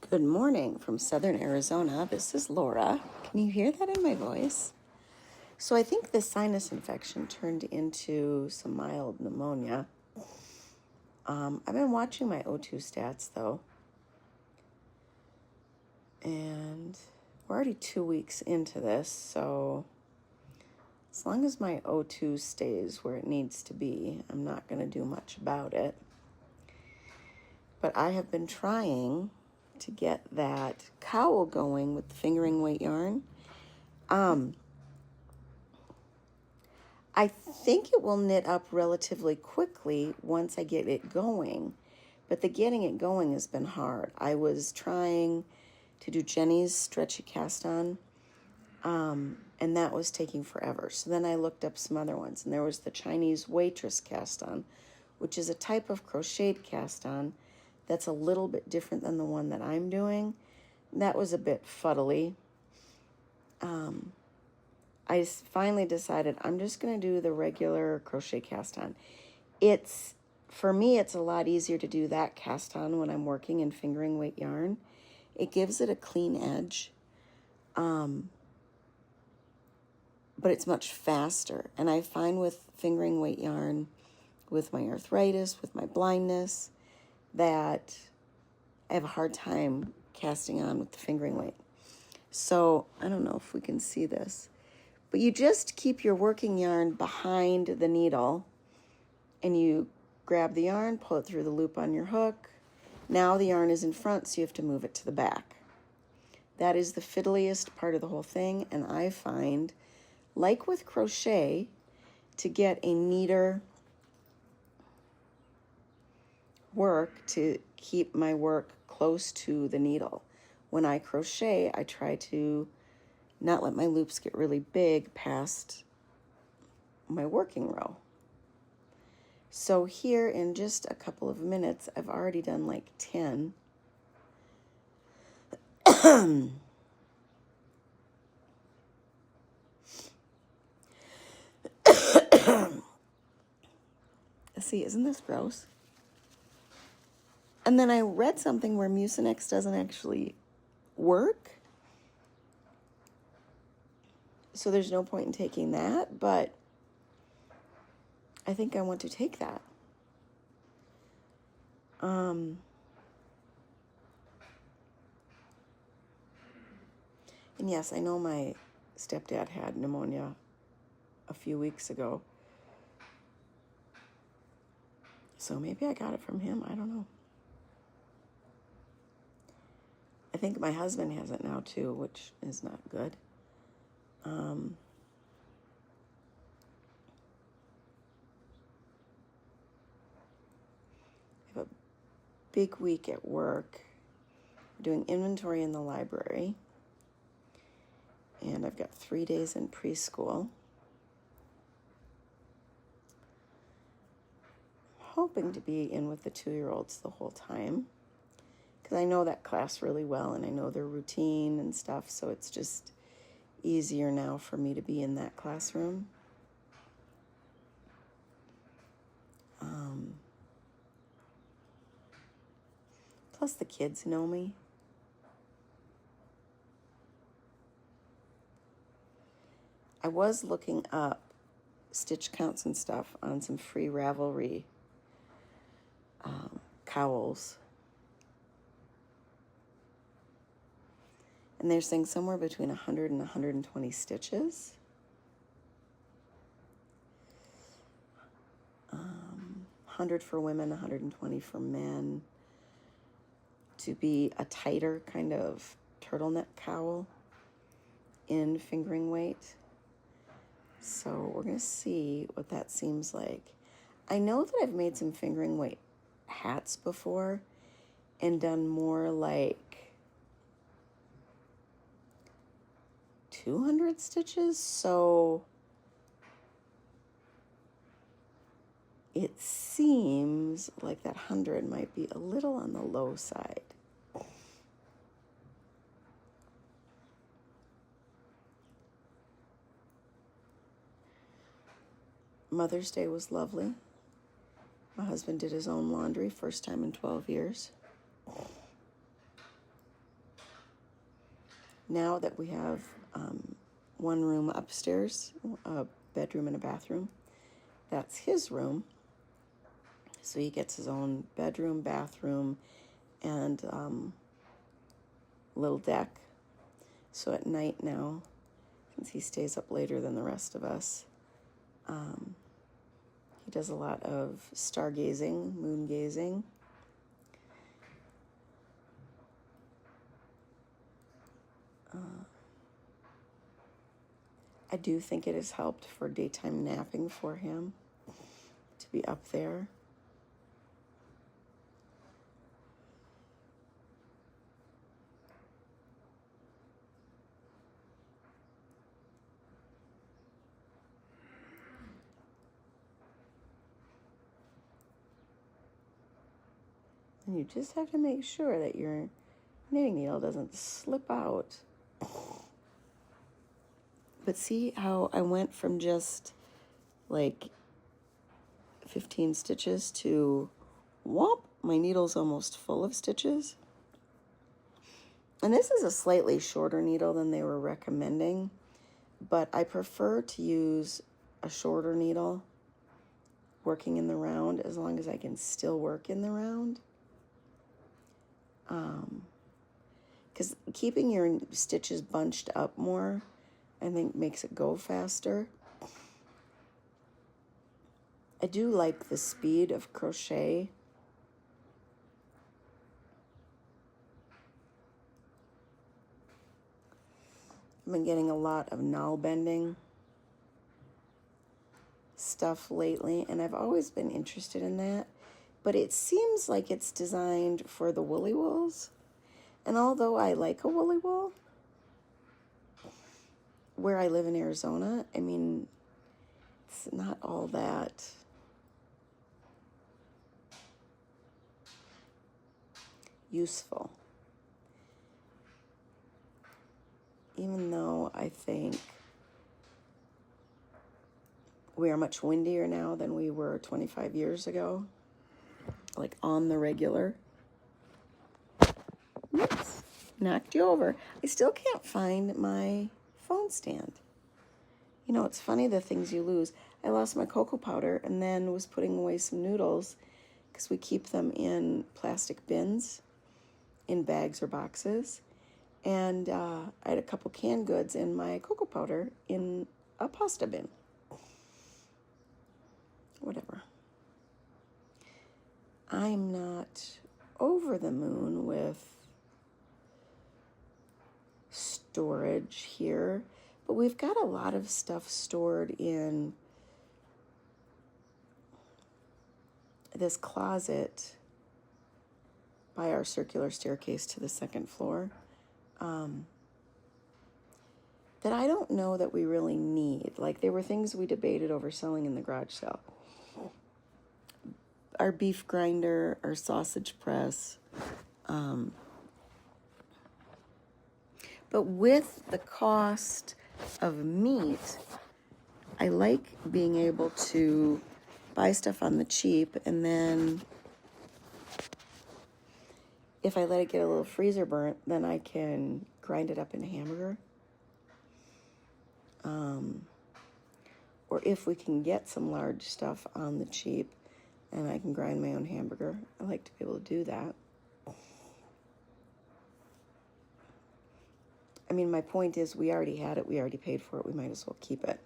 Good morning from Southern Arizona. This is Laura. Can you hear that in my voice? So I think the sinus infection turned into some mild pneumonia. I've been watching my O2 stats though. And we're already 2 weeks into this, so as long as my O2 stays where it needs to be, I'm not going to do much about it. But I have been trying to get that cowl going with the fingering weight yarn. I think it will knit up relatively quickly once I get it going, but the getting it going has been hard. I was trying to do Jenny's stretchy cast on, and that was taking forever. So then I looked up some other ones, and there was the Chinese waitress cast on, which is a type of crocheted cast on that's a little bit different than the one that I'm doing. That was a bit fuddly. I finally decided I'm just going to do the regular crochet cast on. For me, it's a lot easier to do that cast on when I'm working in fingering weight yarn. It gives it a clean edge, but it's much faster. And I find with fingering weight yarn, with my arthritis, with my blindness, that I have a hard time casting on with the fingering weight. So I don't know if we can see this, but you just keep your working yarn behind the needle and you grab the yarn, pull it through the loop on your hook. Now the yarn is in front, so you have to move it to the back. That is the fiddliest part of the whole thing, and I find, like with crochet, to get a neater work to keep my work close to the needle. When I crochet, I try to not let my loops get really big past my working row. So here in just a couple of minutes, I've already done like 10. See, isn't this gross? And then I read something where Mucinex doesn't actually work. So there's no point in taking that, but I think I want to take that. And yes, I know my stepdad had pneumonia a few weeks ago. So maybe I got it from him. I don't know. I think my husband has it now too, which is not good. I have a big week at work. We're doing inventory in the library. And I've got 3 days in preschool. Hoping to be in with the 2-year-olds the whole time, because I know that class really well and I know their routine and stuff, so it's just easier now for me to be in that classroom. Plus the kids know me. I was looking up stitch counts and stuff on some free Ravelry cowls. And they're saying somewhere between 100 and 120 stitches. 100 for women, 120 for men, to be a tighter kind of turtleneck cowl in fingering weight. So we're going to see what that seems like. I know that I've made some fingering weight hats before and done more like 200 stitches, so it seems like that 100 might be a little on the low side. Mother's Day was lovely. My husband did his own laundry, first time in 12 years. now that we have one room upstairs, a bedroom and a bathroom, that's his room. So he gets his own bedroom, bathroom, and little deck. So at night now, since he stays up later than the rest of us, he does a lot of stargazing, moon gazing. I do think it has helped for daytime napping for him to be up there. And you just have to make sure that your knitting needle doesn't slip out. But see how I went from just like 15 stitches to whoop, my needle's almost full of stitches. And this is a slightly shorter needle than they were recommending, but I prefer to use a shorter needle working in the round as long as I can still work in the round. Because keeping your stitches bunched up more, I think, makes it go faster. I do like the speed of crochet. I've been getting a lot of knot bending stuff lately, and I've always been interested in that. But it seems like it's designed for the woolly wools. And although I like a woolly wool, where I live in Arizona, I mean, it's not all that useful. Even though I think we are much windier now than we were 25 years ago, like on the regular. Oops, knocked you over. I still can't find my phone stand. You know, it's funny the things you lose. I lost my cocoa powder and then was putting away some noodles because we keep them in plastic bins, in bags or boxes. And I had a couple canned goods and my cocoa powder in a pasta bin. Whatever. I'm not over the moon with storage here, but we've got a lot of stuff stored in this closet by our circular staircase to the second floor that I don't know that we really need. Like, there were things we debated over selling in the garage sale. Our beef grinder, our sausage press. But with the cost of meat, I like being able to buy stuff on the cheap, and then if I let it get a little freezer burnt, then I can grind it up in a hamburger. Or if we can get some large stuff on the cheap and I can grind my own hamburger, I like to be able to do that. I mean, my point is we already had it, we already paid for it, we might as well keep it.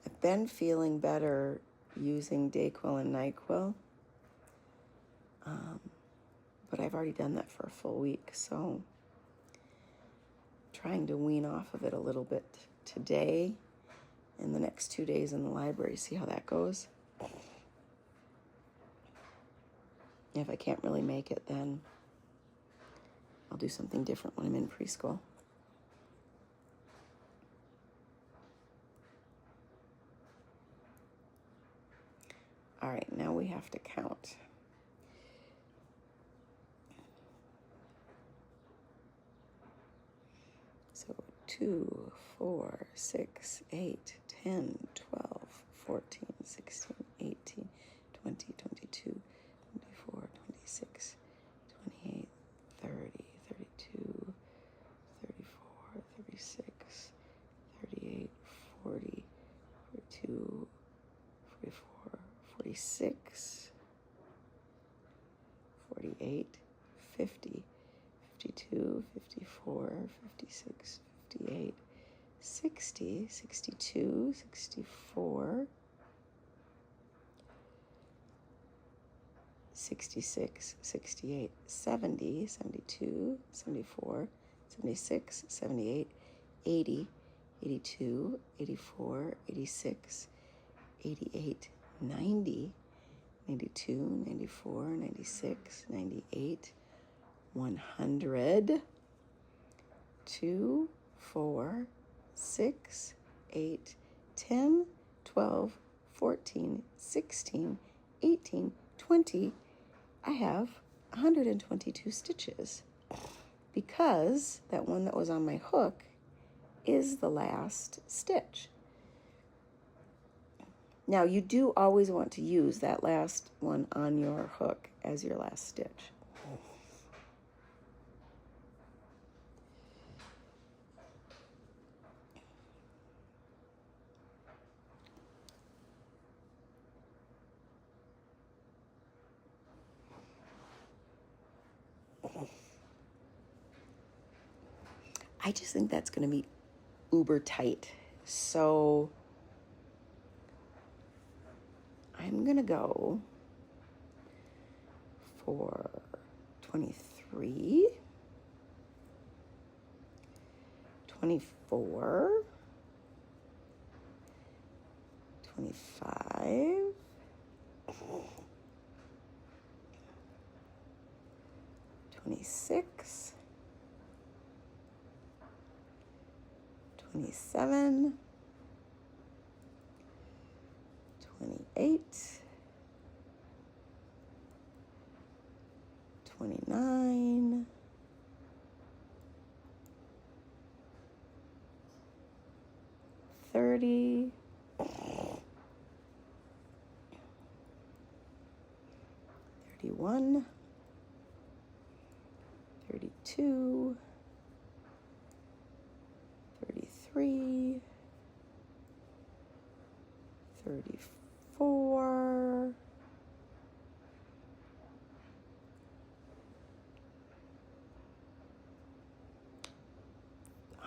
I've been feeling better using Dayquil and NyQuil, but I've already done that for a full week, so I'm trying to wean off of it a little bit today and the next 2 days in the library, see how that goes. If I can't really make it, then I'll do something different when I'm in preschool. All right, now we have to count. So 2, 4, 6, 8, 10, 12, 14, 16, 18, 20, 22, 24, 26, 28, 30, 32, 34, 36, 38, 40, 42, 44, 46, 48, 50, 52, 54, 56, 58, 60, 62, 64, 66, 68, 70, 72, 74, 76, 78, 80, 82, 84, 86, 88, 90, 92, 94, 96, 98, 100, 2, 4, 6, 8, 10, 12, 14, 16, 18, 20. I have 122 stitches because that one that was on my hook is the last stitch. Now, you do always want to use that last one on your hook as your last stitch. I just think that's going to be uber tight. So I'm going to go for 23, 24, 25, 26, 27, 28, 29, 30, 31, 32, 33, 34,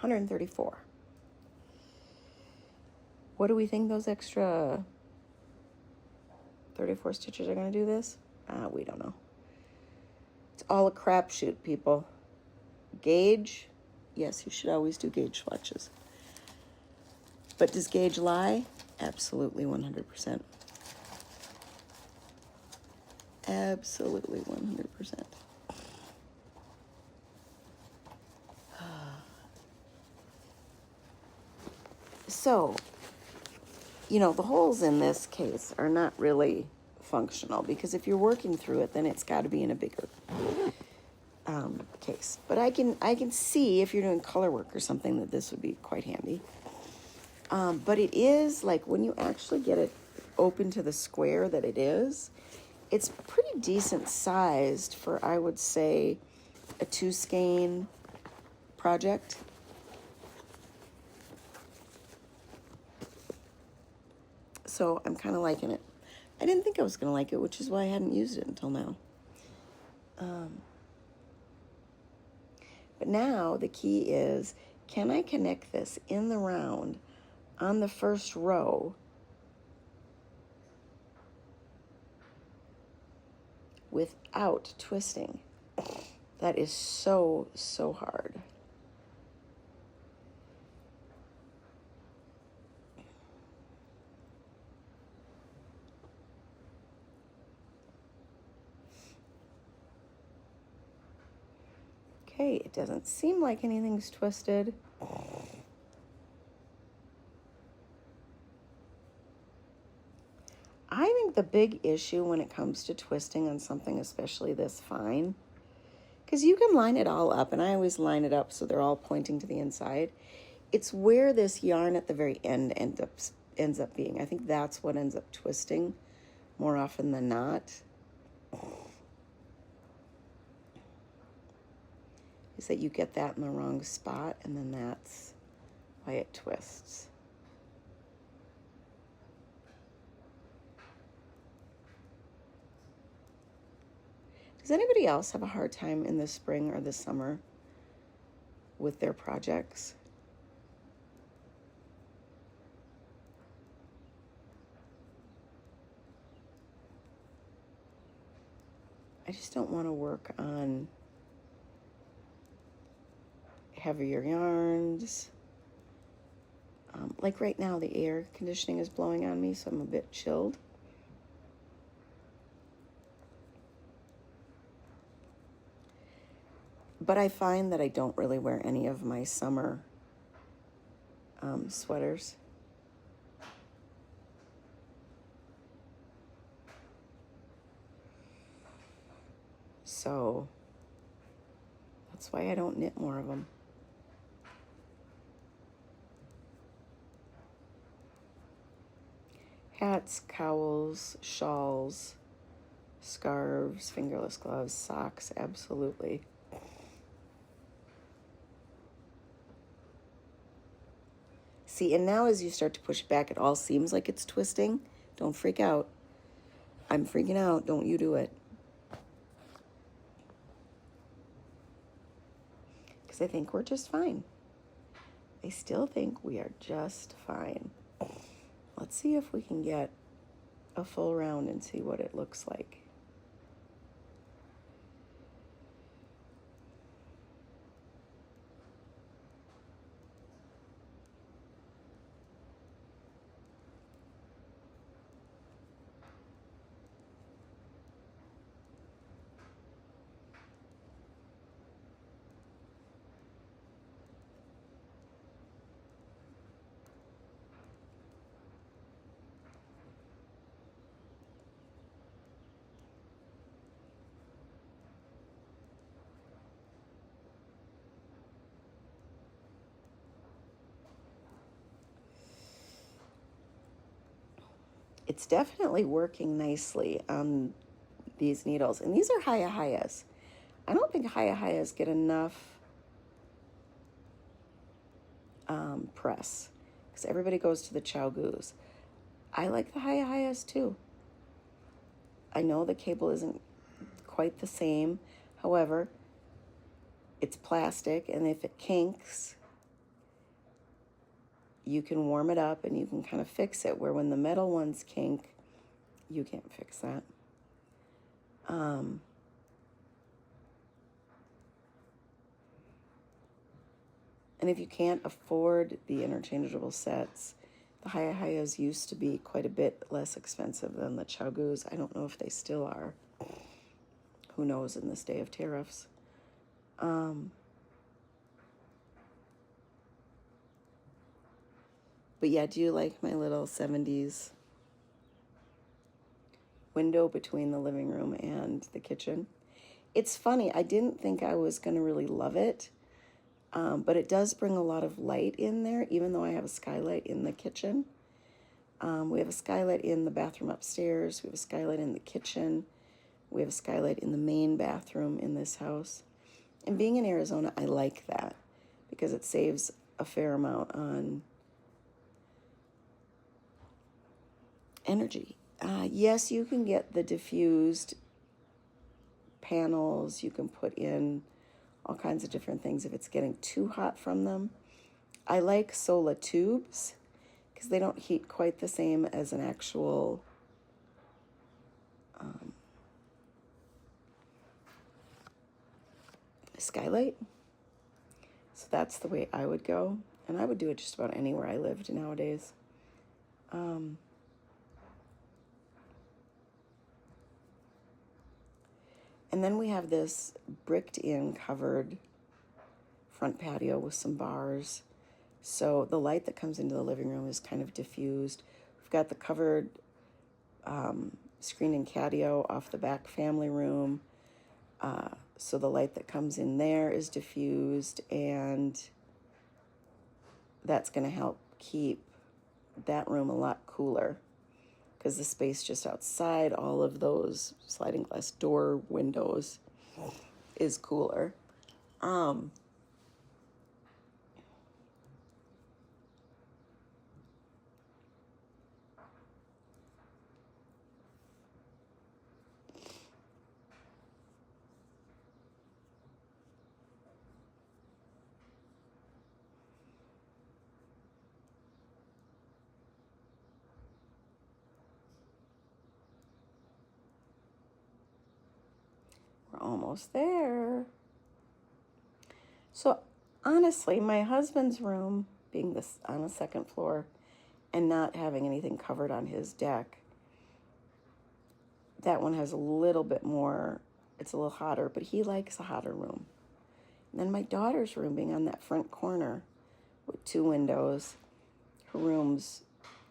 134. What do we think those extra 34 stitches are going to do this? We don't know. It's all a crapshoot, people. Gauge, yes, you should always do gauge swatches. But does gauge lie? Absolutely 100%. Absolutely 100%. So, you know, the holes in this case are not really functional because if you're working through it, then it's got to be in a bigger case. But I can see if you're doing color work or something that this would be quite handy. But it is like when you actually get it open to the square that it is, it's pretty decent sized for, I would say, a 2 skein project. So I'm kind of liking it. I didn't think I was going to like it, which is why I hadn't used it until now. But now the key is, can I connect this in the round on the first row without twisting? That is so, so hard. Okay, it doesn't seem like anything's twisted. I think the big issue when it comes to twisting on something, especially this fine, because you can line it all up, and I always line it up so they're all pointing to the inside, it's where this yarn at the very end ends up being. I think that's what ends up twisting more often than not. Is that you get that in the wrong spot, and then that's why it twists. Does anybody else have a hard time in the spring or the summer with their projects? I just don't want to work on heavier yarns. Like right now, the air conditioning is blowing on me, so I'm a bit chilled. But I find that I don't really wear any of my summer sweaters. So that's why I don't knit more of them. Hats, cowls, shawls, scarves, fingerless gloves, socks, absolutely. See, and now as you start to push back, it all seems like it's twisting. Don't freak out. I'm freaking out. Don't you do it. Because I think we're just fine. I still think we are just fine. Let's see if we can get a full round and see what it looks like. It's definitely working nicely on these needles. And these are Hayahayas. I don't think Hayahayas get enough press because everybody goes to the Chow-Goos. I like the Hayahayas too. I know the cable isn't quite the same. However, it's plastic, and if it kinks, you can warm it up and you can kind of fix it, where when the metal ones kink, you can't fix that. And if you can't afford the interchangeable sets, the Hayahayas used to be quite a bit less expensive than the Chow-Goos. I don't know if they still are. Who knows in this day of tariffs. But yeah, do you like my little 70s window between the living room and the kitchen? It's funny, I didn't think I was going to really love it, but it does bring a lot of light in there, even though I have a skylight in the kitchen. We have a skylight in the bathroom upstairs. We have a skylight in the kitchen. We have a skylight in the main bathroom in this house. And being in Arizona, I like that because it saves a fair amount on energy. Yes, you can get the diffused panels. You can put in all kinds of different things if it's getting too hot from them. I like Sola tubes because they don't heat quite the same as an actual skylight. So that's the way I would go. And I would do it just about anywhere I lived nowadays. And then we have this bricked in covered front patio with some bars. So the light that comes into the living room is kind of diffused. We've got the covered screen and catio off the back family room. So the light that comes in there is diffused, and that's going to help keep that room a lot cooler, because the space just outside all of those sliding glass door windows is cooler. We're almost there. So honestly, my husband's room, being this on the second floor and not having anything covered on his deck, that one has a little bit more, it's a little hotter, but he likes a hotter room. And then my daughter's room, being on that front corner with 2 windows, her room's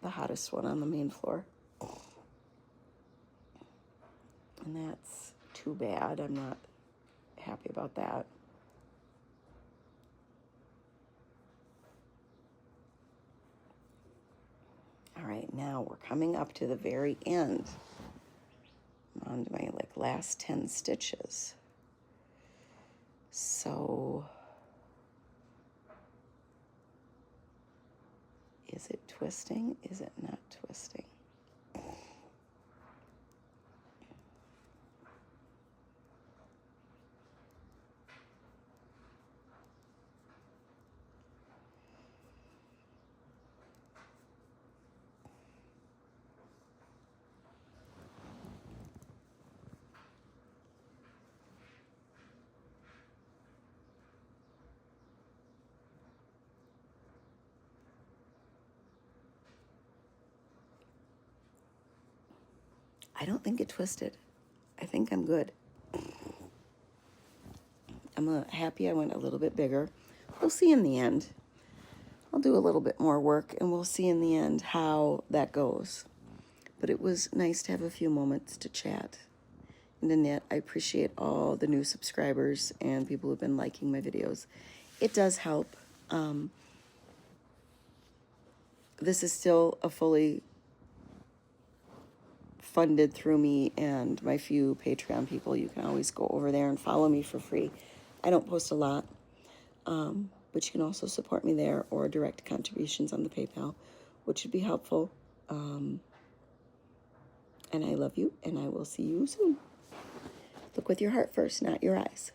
the hottest one on the main floor. And that's too bad. I'm not happy about that. All right, now we're coming up to the very end. I'm on to my last 10 stitches. So is it twisting? Is it not twisting? I don't think it twisted. I think I'm good. I'm happy I went a little bit bigger. We'll see in the end. I'll do a little bit more work and we'll see in the end how that goes. But it was nice to have a few moments to chat. And Annette, I appreciate all the new subscribers and people who've been liking my videos. It does help. This is still a fully funded through me and my few Patreon people. You can always go over there and follow me for free. I don't post a lot, but you can also support me there or direct contributions on the PayPal, which would be helpful. And I love you, and I will see you soon. Look with your heart first, not your eyes.